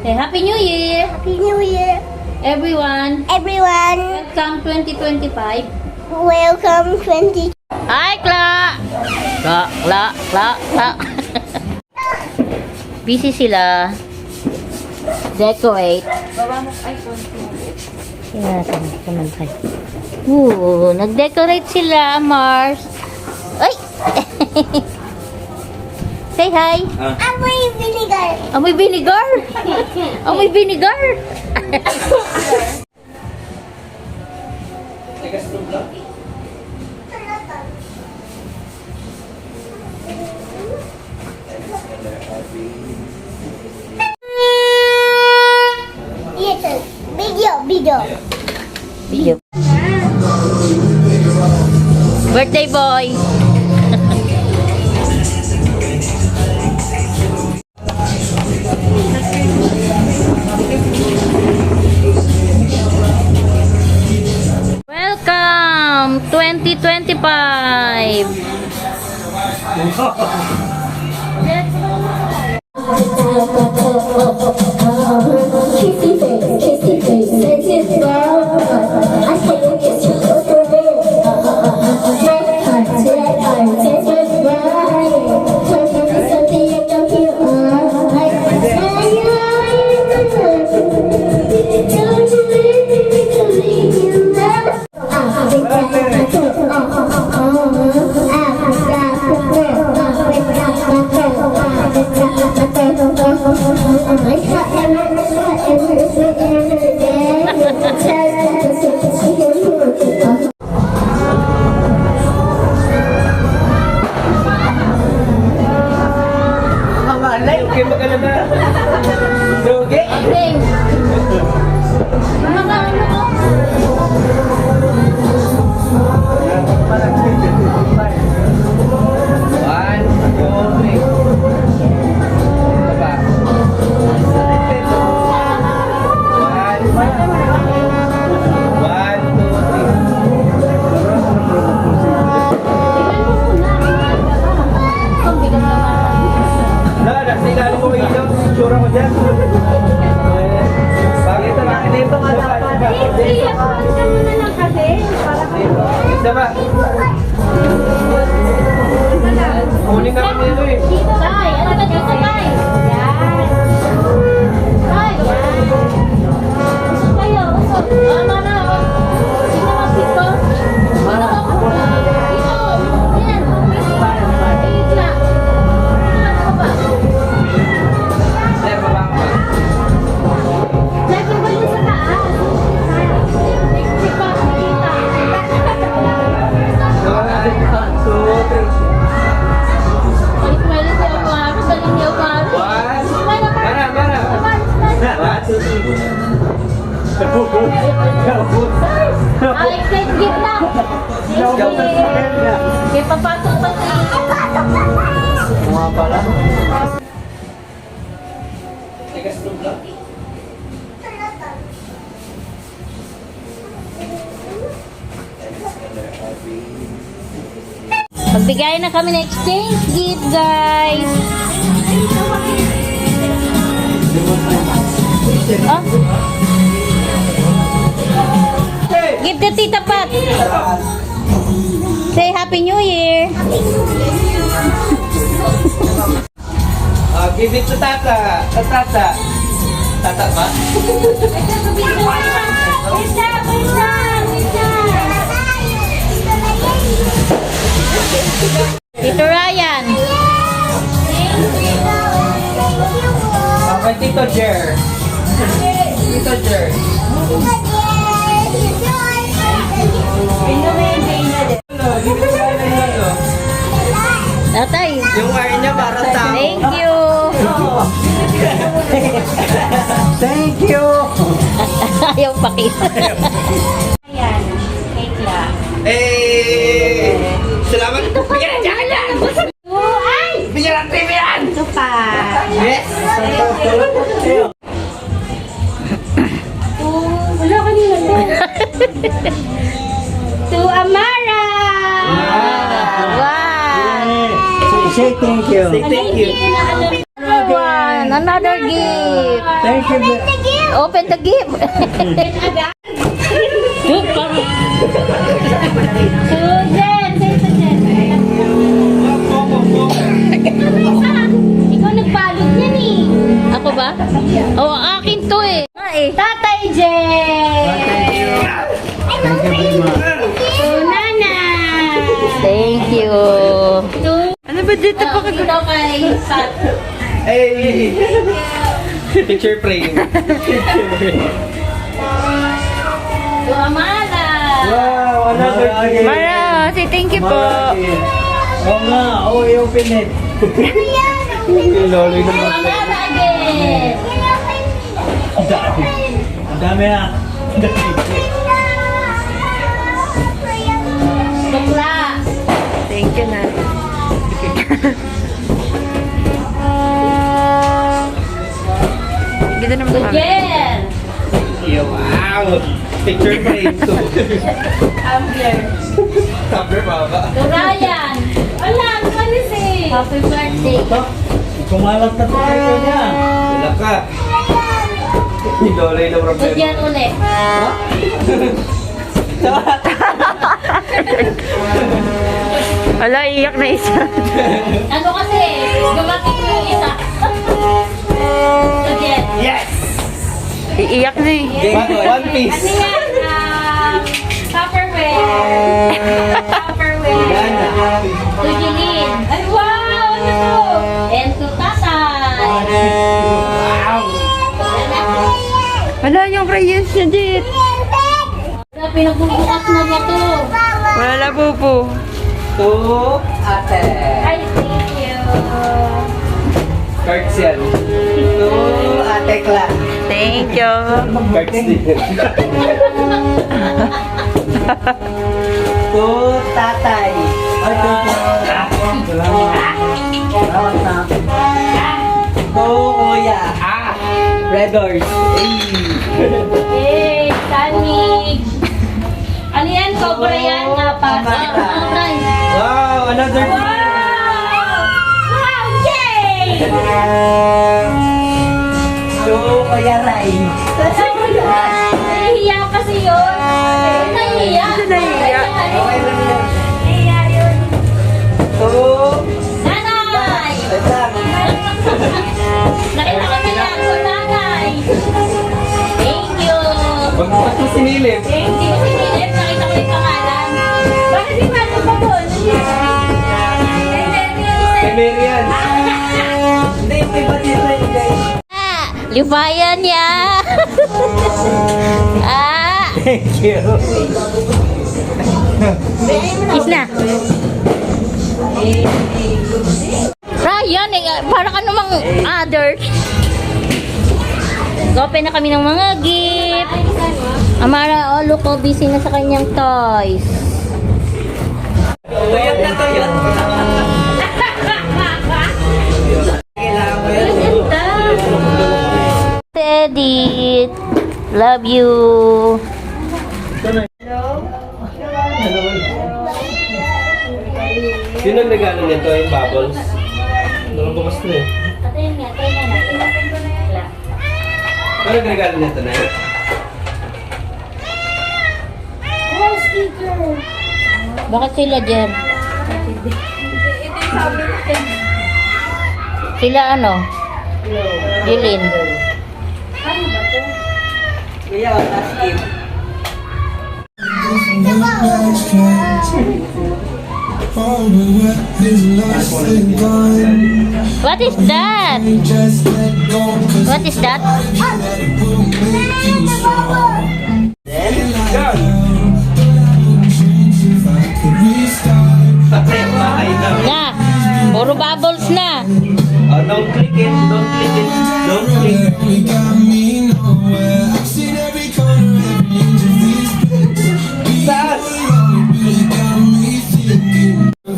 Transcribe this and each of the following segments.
Okay, Happy New Year! Happy New Year, Everyone! everyone. Welcome 2025! Welcome 20. Hi, Kla! Kla! Busy sila. Decorate. Kaman kayo. Nag-decorate sila, Mars. Ay! Say hi! Amoy vinegar. Amoy vinegar! Amoy vinegar! Yes, video. Video. Birthday boy! Welcome 2025! Kissy face, let it go. I say you kiss you so for real. Red heart, taste what's right. Tell me something you don't feel alright. Don't you leave you love. Okay, maganda ba? Doge? One, two, three. Baba. One, two, three. Nasigalan ko kayo dito. Sura mo dyan. Bakit na bakit dito nga dapat? Isa ba? Kunin ka kami nito eh. Tay, ano ba dito, Tay? Tay! Kayo, tama na. Sino mag-pito? Sir, baba ka ba? One, two, three. One. Mana. One, two, three. Alex, let's give na. Okay, papasok pa siya. Mga pala. Tigas tulog lang. Magbigay na kami ng exchange gift, guys. Oh. Gift to Tita Pat. Say Happy New Year. Give it to Tata. Tata. Tata ba? Tito Ryan. Kay Tito Jer. Tito Jer. Tatay. Yung wire niya para sa ako. Thank you. Thank you. Ayaw pakita. Ayan. Cake lang. Salamat. Bigyan ng jacket yan. Ay! Bigyan ng TV yan. Ito pa. Yes. Wala kanina to. To Amara! Wow! Say thank you. Say thank you. Everyone! Ayan, another gift. Thank you. Open the gift. Susan, say Susan. Ikaw nagbalot yan eh. Ako ba? Oo, akin to eh. Tatay Jen! Thank you very much. Nana! Thank you. Ano ba dito pa ka? Dito kay Pat. Hey! Picture frame. To Amala. Wow, another gift. Mara, say thank you po. Oo nga, i-open it. Loloy To naman. Amala again. Ang dami ah. Tukla. Thank you na. Ganda naman To kami. Jen. Wow! Picture frame too. Ambler. Cover baba. To Ryan. Wala, malis eh. Happy birthday. Kumalat na po ito niya. Wala ka. Loloy na To problema. Jen ulit. Wala, iyak na isa. Ano kasi, gumating ko yung isa. To Jen. Yes! Iiyak na eh. One piece. Ano yan? Tupperware. Tupperware. Yan. To Jeline. Ay, wow! Ano to? And to Tatay. Wow! Wala yung crayons niya, Jet. Pinagbubukas na niya to. Wala na po. To ate. Ay, thank you. Cards yan. To ate Kla. Thank you. Cards din. To tatay. Ay, thank you. Salamat. Salamat na. To kuya. Red Horse. Hey, Tanig. Ano yan? Cobra yan? Apat. Wow, another Wow! Wow! Yay! To kuya Rai. Nahihiya kasi yun. Nahihiya. Nahihiya. Okay lang yan. Nahihiya yun. To Nanay! Nakita kami lang sa nanay. Thank you. Huwag mo kasi sinilip. Hindi ko sinilip. Nakita ko yung pangalan. Bakit di ba ito pa doon? Kay Marian. Hindi, iba dito yun guys. Lipayan niya. Thank you. Kiss na. Ryan, para ka namang others. Open na kami ng mga gift. Amara, oh look, oh, busy na sa kanyang toys. Tuyot na tuyot. Kailangan mo yan. Edit, love you. Sino nagregalo nito yung bubbles? Nakabukas na eh. Patayin nga, tayo na natin. Ano nagregalo nito na yun? Oh, sticker. Bakit sila dyan? Sila ano? Jilin. Kuya, last gift. What is that? What is that? Patay ang bahay na. Na, puro bubbles na. Oh, don't click it, don't click it, don't click. Sas!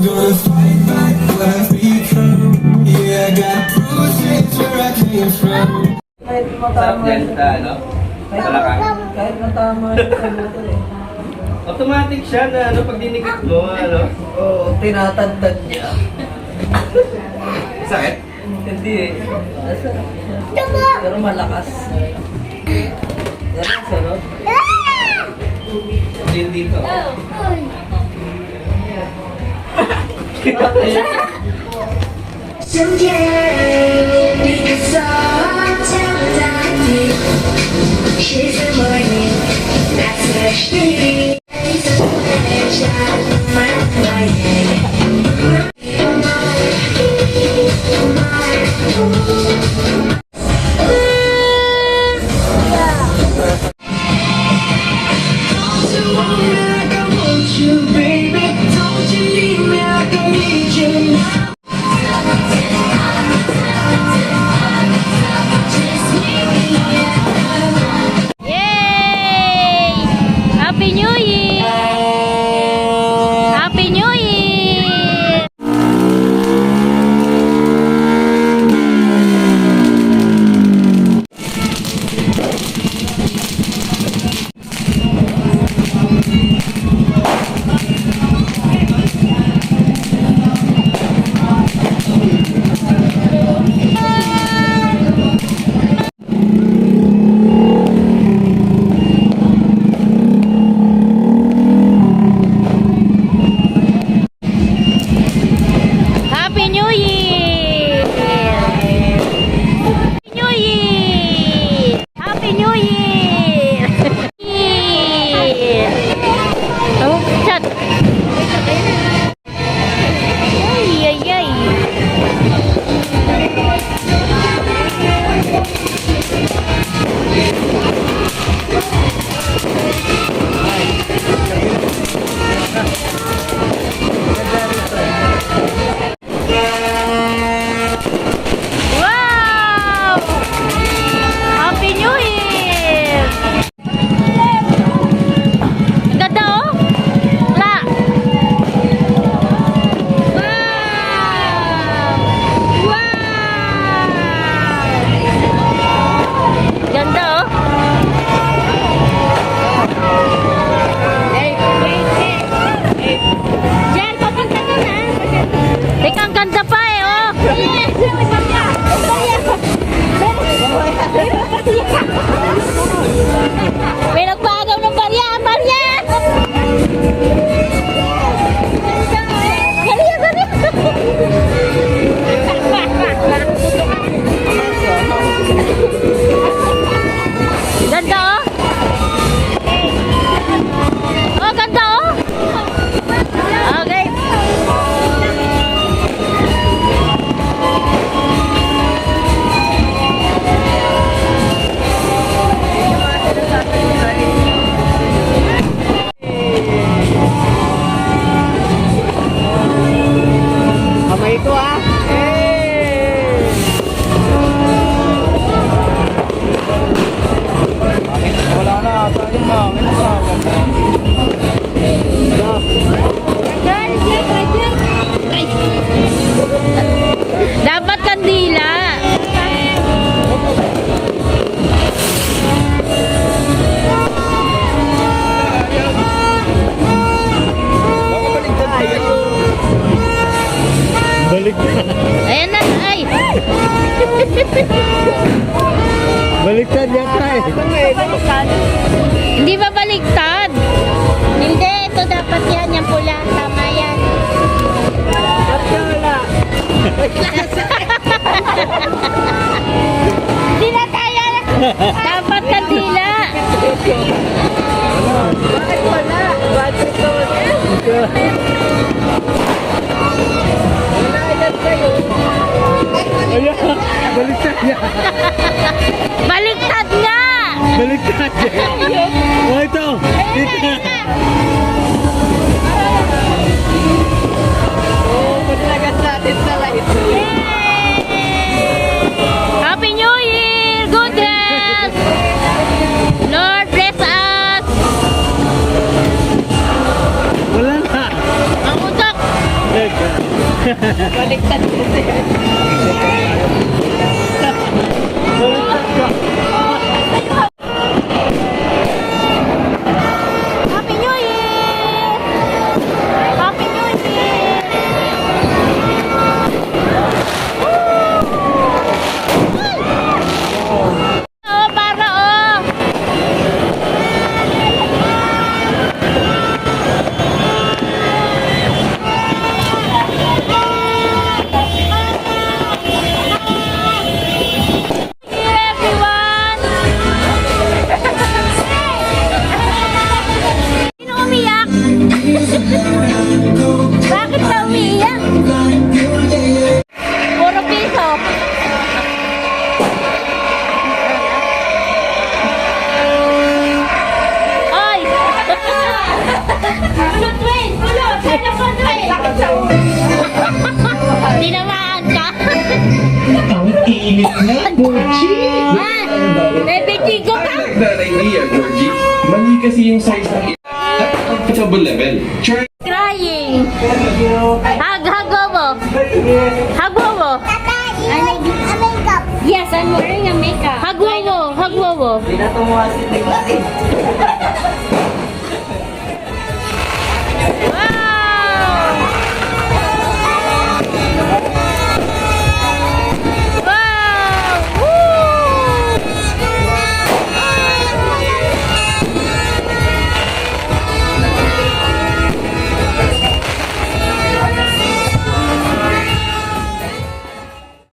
Gonna fight back what I become. Yeah, I got bruises where I came from. Sarap yan sa ano? Talakang. Kahit matama yung saluto eh. Automatic siya na ano pag dinikit mo, ano? Oo, tinatantad niya. Sakit? Hindi eh. Pero malakas. Yan ang sarap. Din dito. Yay! Happy New Year! Happy New Year! Happy New Year! Happy New Year! Happy New Year! Oh, chat! Ay, ay, ay! Wow! Happy New Year! Ganda oh! La! Wow! Wow! Ganda oh! Jen, papunta ka na! Teka, ang ganda pa eh oh! May nagpagaw ng barya! Barya! Barya, barya! Ganda oh! Oh, ganda oh! Okay. Kamay ito ah. Wala na. Sayang na. Dapat kandila. Balik na. Ayan na. Ay! Baliktad yata eh. Hindi ba baliktad? Hindi. Ito dapat yan. Yung pula. Tama yan. Hindi na kaya. Dapat kandila. Bakit wala? Bakit ito? Wala kayo. Ayan. Baliktad yan. Baliktad nga. Baliktad yan. Oh, ito. Dito. Paglagat natin sa light. Happy New Year! Good rest! Lord bless us! Wala na. Ang utak! Baliktad kasi. Happy New Year! Happy New Year! Ay! Putwin! Pulot! Sana putwin! Tinamaan ka? Ang init na, Georgie! Ah! Bebetigo ka? That idea, Georgie. Mali kasi yung size ng comfortable level. Try Crying! Hug mo! Hug mo! Tata, a makeup. Yes, I'm wearing a makeup. Hug mo! Hindi na tumuha si Tinglain.